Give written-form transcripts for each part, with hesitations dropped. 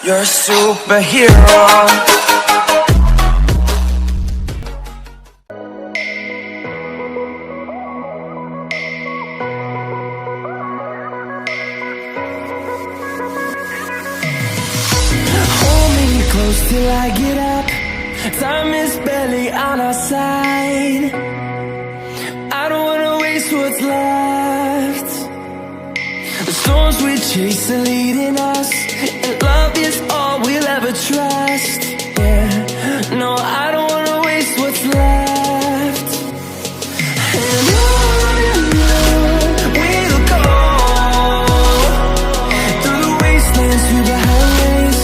You're a superhero. Close till I get up. Time is barely on our side. I don't wanna waste what's left. The storms we chase are leading us, and love is all we'll ever trust. Yeah, no, I don't wanna waste what's left. And on we'll go, through the wastelands, through the highways,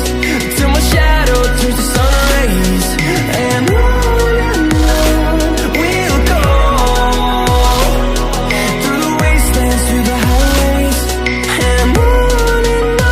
till my shadow turns to sun rays. And on we'll go, through the wastelands, through the highways. And on we'll go.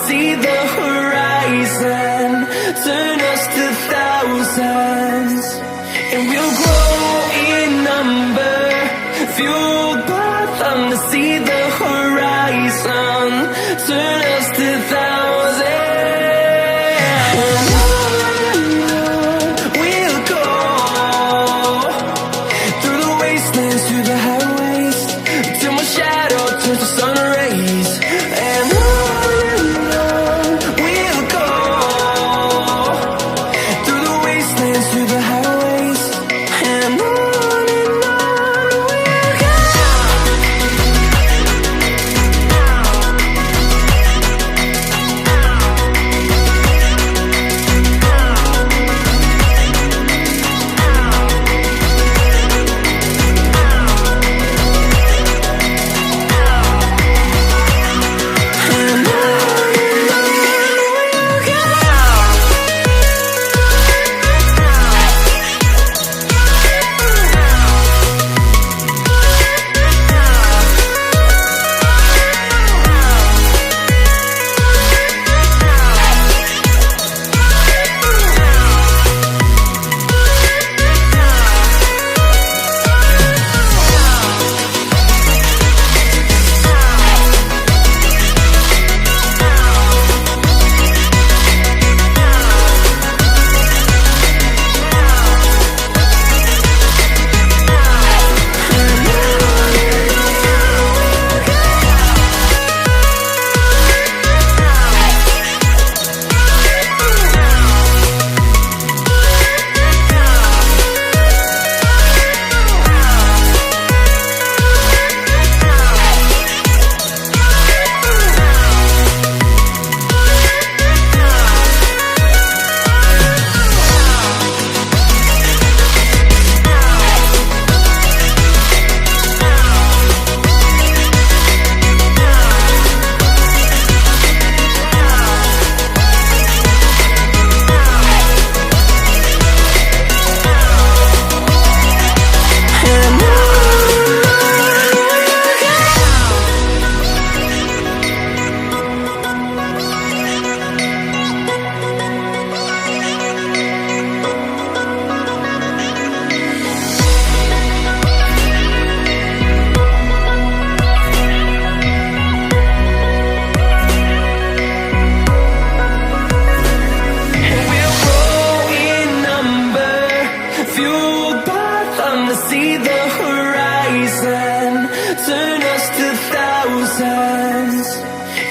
See the horizon, turn us to thousands, and we'll grow in number, fueled by thunder. See the horizon, turn us to thousands. And we'll go, through the wastelands, through the highways, till my shadow turns to sun rays. And sense,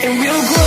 and we'll grow